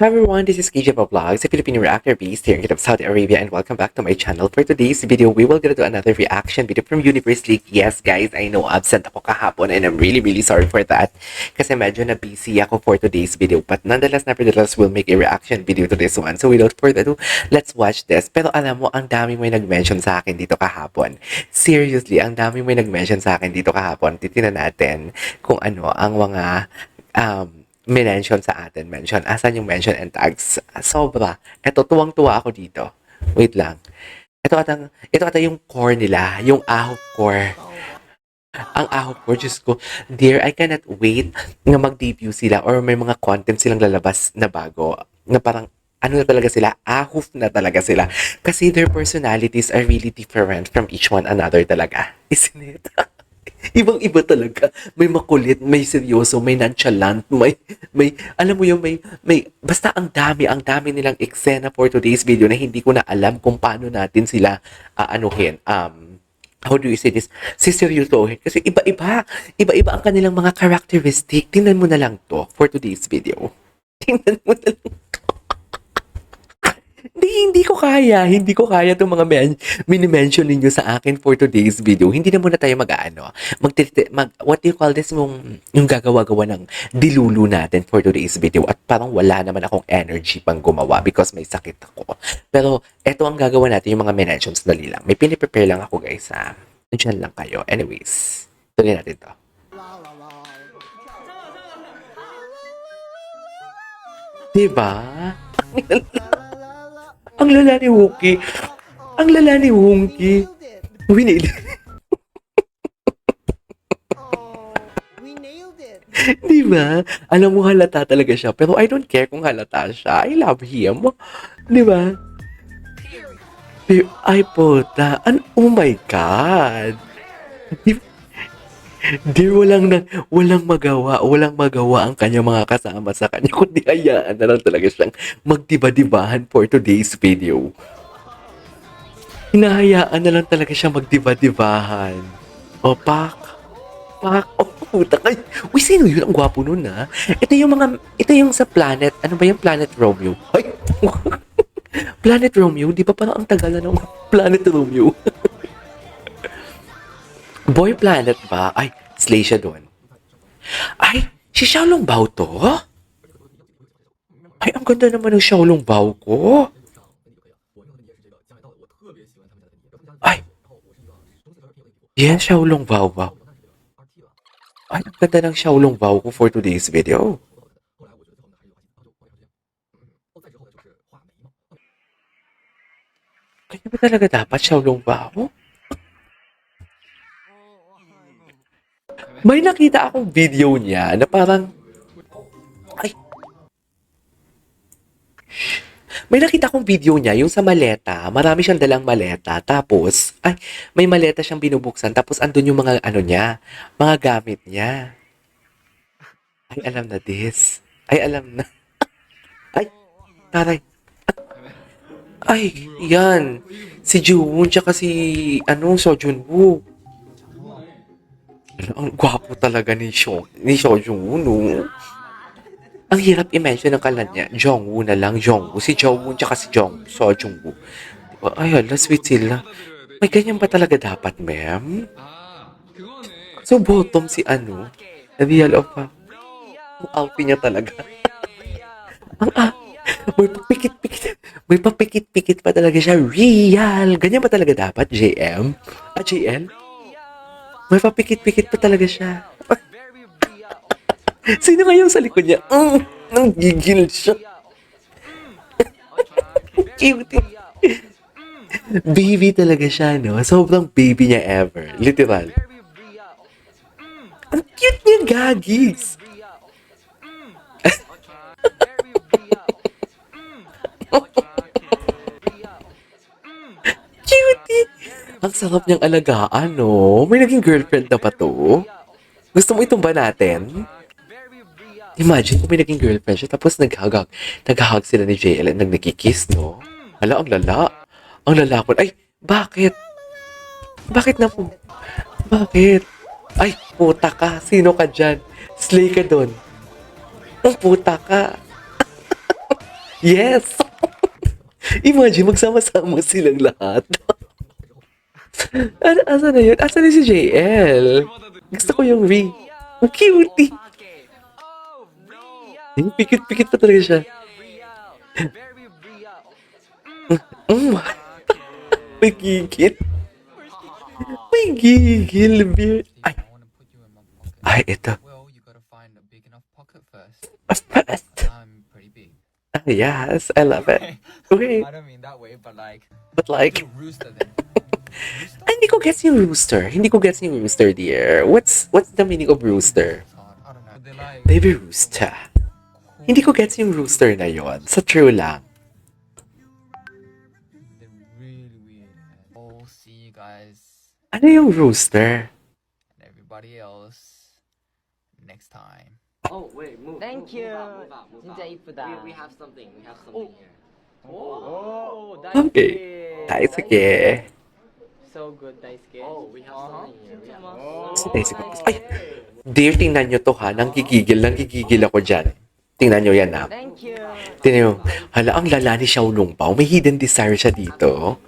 Hi everyone, this is KJ Vlogs, a Filipino reactor based here in Saudi Arabia, and welcome back to my channel. For today's video, we will gonna do another reaction video from Universe League. Yes guys, I know absent ako kahapon and I'm really sorry for that kasi medyo na busy ako for today's video, but nevertheless, we'll make a reaction video to this one. So without further ado, let's watch this. Pero alam mo, ang daming may nag-mention sa akin dito kahapon. Seriously, ang daming may nag-mention sa akin dito kahapon. Titingnan natin kung ano ang mga mention sa atin. Mention. Asan yung mention and tags? Sobra. Eto, tuwang-tuwa ako dito. Wait lang. Ito ata yung core nila. Yung Ahop core. Ang Ahop core, Diyos ko. Dear, I cannot wait na mag-debut sila or may mga content silang lalabas na bago. Na parang ano na talaga sila, ahuf na talaga sila. Kasi their personalities are really different from each one another talaga. Isn't it? Ibang-iba talaga. May makulit, may seryoso, may nonchalant, alam mo yung basta ang dami nilang eksena for today's video na hindi ko na alam kung paano natin sila, how do you say this? Siseryosohin. Kasi iba-iba ang kanilang mga characteristic. Tingnan mo na lang to for today's video. Tingnan mo na lang. Hindi ko kaya itong mga mini-mention ninyo sa akin for today's video. Hindi na muna tayo what do you call this, yung gagawa-gawa ng dilulu natin for today's video. At parang wala naman akong energy pang gumawa because may sakit ako. Pero eto ang gagawa natin, yung mga mentions, dali lang. May piniprepare lang ako guys ha. Diyan lang kayo. Anyways, tuloy natin to. Diba? Ang lala ni Wookie. Ang lala ni Wonky. We nailed it. Diba? Alam mo, halata talaga siya. Pero I don't care kung halata siya. I love him. Diba? Ay, puta. Oh my God. Dear, walang magawa ang kanyang mga kasama sa kanya, kundi hayaan na lang talaga siyang magdiba-dibahan for today's video. Hinahayaan na lang talaga siya magdiba-dibahan. O, pak, oh, puta kay. Uy, sino yun? Ang gwapo nun, ha? Ito yung sa Planet, ano ba yung Planet Romeo? Ay, Planet Romeo? Di ba parang ang tagal na ng Planet Romeo? Boy Planet ba? Ay, slay siya doon. Ay, si Xiaolong Bao to? Ay, ang ganda naman ng Xiaolong Bao ko. Ay, yes, Xiaolong Bao ba? Ay, ang ganda ng Xiaolong Bao ko for today's video. Kanya ba talaga dapat Xiaolong Bao? May nakita akong video niya na parang, ay, may nakita akong video niya, yung sa maleta, marami siyang dalang maleta, tapos, ay, may maleta siyang binubuksan, tapos andun yung mga, ano niya, mga gamit niya. Ay, alam na this. Ay, alam na. Ay, taray. Ay, yan. Si Juwon, tsaka si, So Junwoo. Ang gwapo talaga ni Seo Jung-woo, no? Ang hirap i-mention ng kalan niya. Jong-woo na lang, Jong-woo. Si Jong-woo tsaka si Seo Jung-woo. Diba? Ay, hala, sweet sila. May ganyan ba talaga dapat, ma'am? So, bottom si Real of ang outfit niya talaga. May papikit-pikit pa talaga siya. Real. Ganyan ba talaga dapat, JM? JL? May papikit-pikit pa talaga siya. Sino nga yung sa likod niya? Nanggigil siya. Cute. Baby talaga siya, no? Sobrang baby niya ever. Literal. Ang cute niya, gagis. Cutie. Ang sarap niyang alagaan, no? May naging girlfriend na ba to? Gusto mo itumba natin? Imagine kung may naging girlfriend siya, tapos nag-hug sila ni JL at nagkikiss, no? Hala, ang lala. Ang lala ko. Ay, bakit? Bakit na po? Bakit? Ay, puta ka. Sino ka dyan? Slay ka doon. Ang puta ka. Yes! Imagine, magsama-sama silang lahat. Asa na yun? Asa na si JL? Gusto ko yung Ri. Ang cutie. Yung pikit-pikit pa talaga siya. Mm. May gigil. May gigil. Ay, I want to put you in my pocket. ay, ito. Well, you gotta find a big enough pocket first. Fast. I'm pretty big. Ah, yes, I love it. Okay, I don't mean that way, but like but like, rooster then. ay, hindi ko gets yung rooster. Hindi ko gets yung rooster, dear. What's the meaning of rooster? I don't know. They like Baby rooster. Hindi ko gets yung rooster na yon. Sa true lang. they're really weird. I'll see you guys Ano yung rooster? and everybody else next time. Oh wait, move. Thank move, you. Move out, move out, 진짜 이쁘다. We have something. We have something here. Oh, Okay. Daisuke. So good, Daisuke. Oh, we have something here. We have Si Daisuke. Ay! Dear, tingnan nyo to ha. Nanggigigil ako dyan. Tingnan nyo yan ha. Thank you. Tingnan nyo. Hala, ang lala ni Xiaolong Bao. May hidden desire siya dito.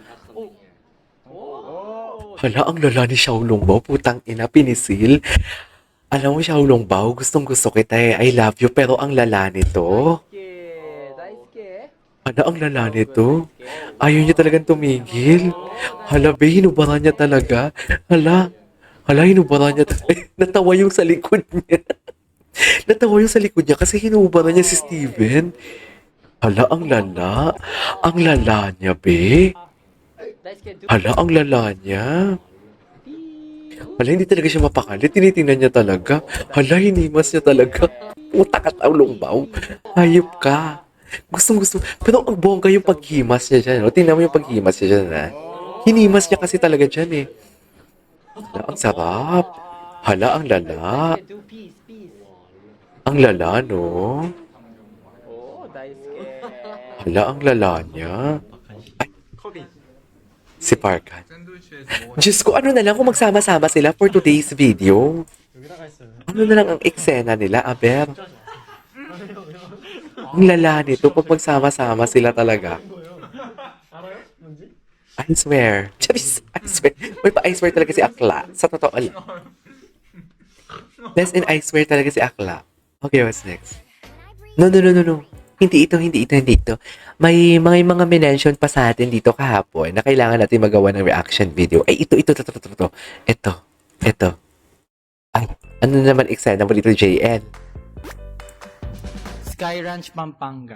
Hala, ang lala ni Xiaolong Bao. Putang ina, pinisil. Alam mo, Xiaolong Bao, gustong gusto kita eh. I love you. Pero ang lala nito. Daisuke. Hala, ang lala nito. Ayaw niya talagang tumigil. Hala, be, hinubaran niya talaga. Hala, hinubaran niya talaga. Natawa yung sa likod niya. Natawa yung sa likod niya kasi hinubaran niya si Steven. Hala, ang lala. Ang lala niya, be. Daisuke, do Hala, ang lala niya. Hala, hindi talaga siya mapakali. Tinitingnan niya talaga. Hala, hinimas niya talaga. Puta ka, Xiaolong Bao. Hayop ka. Gustong-gusto. Pero ang bongga yung paghimas niya dyan. No? Tingnan mo yung paghimas niya dyan, ha? Hinimas niya kasi talaga dyan, eh. Hala, ang sarap. Hala, ang lala. do peace. Ang lala, no? Oh, Daisuke. Hala, ang lala niya. Ay, si Parkan. Diyos ko, ano na lang kung magsama-sama sila for today's video? Ano na lang ang eksena nila, Aber? Ang lala nito pag magsama-sama sila talaga. I swear. Charis, I swear. Uy, pa I swear talaga si Akla. Sa totoo lang. Less in I swear talaga si Akla. Okay, what's next? No. Hindi ito. May mga mention pa sa atin dito kahapon na kailangan natin magawa ng reaction video. Ay, ito. Ito. Ay, ano naman eksena mo dito, JL? Sky Ranch, Pampanga.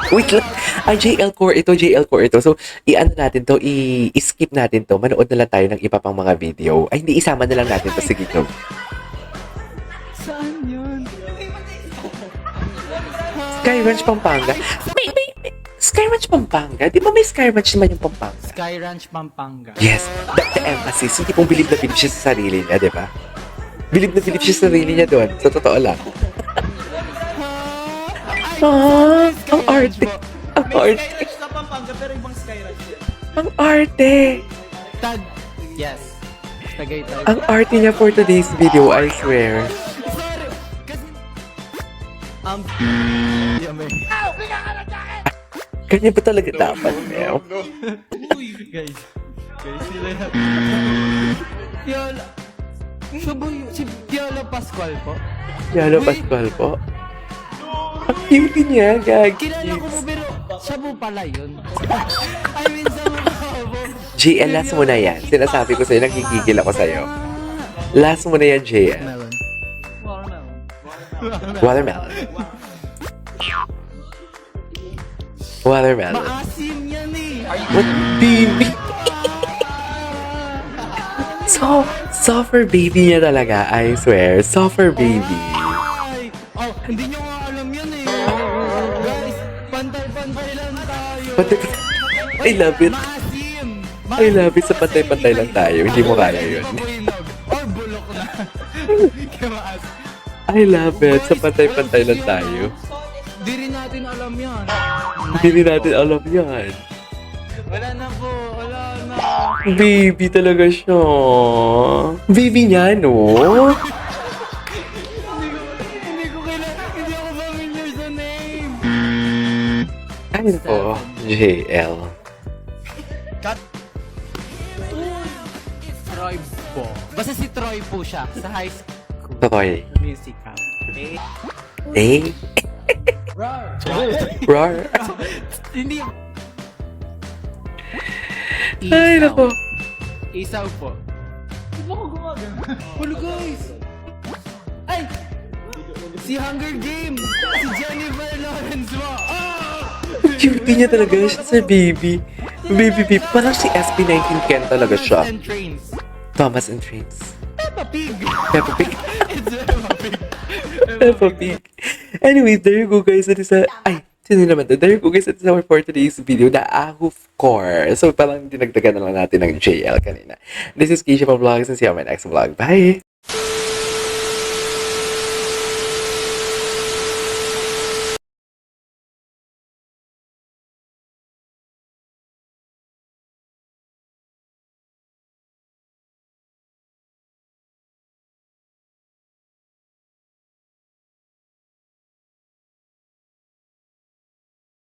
Wait lang. Ay, JL Core ito. So, i-ano natin to, i-skip natin to. Manood na lang tayo ng iba pang mga video. Ay, hindi, isama na lang natin to. Sige, go. Saan yun? Sky Ranch, Pampanga. May Sky Ranch, Pampanga? Di ba may Sky Ranch naman yung Pampanga? Sky Ranch, Pampanga. Yes, the emphasis. Hindi pong bilib na bilib siya sa sarili niya, di ba? Bilib na bilib siya sa sarili niya doon. Sa totoo lang. Ang arte. Ang arte. sa Pampanga pero ibang Sky Ranch. Ang arte. Yes. Tagaytay. Ang arte niya for today's video, I swear. Sorry. Kasi... Yummy. Ganyan ba talaga dapat, Mel? Guys, sila yan. Piolo. Siya ba yun? Si Piolo Pascual po? Yalo Pascual po. Ang cute niya, gag. Kilala ko po pero siya po pala yun. I mean, sa mukha po. JL, last mo na yan. Sinasabi ko sa'yo, nagigigil ako sa'yo. Last mo na yan, JL. Melon. Watermelon. Watermelon. Maasim yan eh. What, baby? Suffer baby niya talaga, I swear. Suffer baby. Ay! Oh, hindi nyo nga alam yun eh. Guys, pantay-pantay lang tayo. I love it. Maasim! I love it. Sa pantay-pantay lang tayo. Hindi mo kaya yun. Mabuinog. Or bulok na. Kaya maasim. I love it. Sa pantay-pantay lang tayo. Di rin natin alam yan. Hindi rin natin alam yan. Wala na po. Wala na. Baby talaga siya. Baby niya, no? Hindi ko kailangan. Hindi ako familiar sa name. Ay, nako. JL. Cut. Troy po. Basta si Troy po siya sa high school. Toy. Musical. Eh? Rar. Hindi. Ay, nako. Isaw po. Hello guys! Ay! Si Hunger Games! Si Jennifer Lawrence mo! Ah! Cute niya talaga siya sa baby. Baby. Parang si SB19 Ken talaga siya. And Trains. Thomas and Trains. Peppa Pig! Peppa Pig. It's Peppa Pig. Peppa Pig. Anyways, there you go guys. That is sino naman to? There you go guys. That is our for today's video. The Ahoof Core. So parang dinagdagan na lang natin ng JL kanina. This is Keisha from Vlogs and see you on my next vlog. Bye!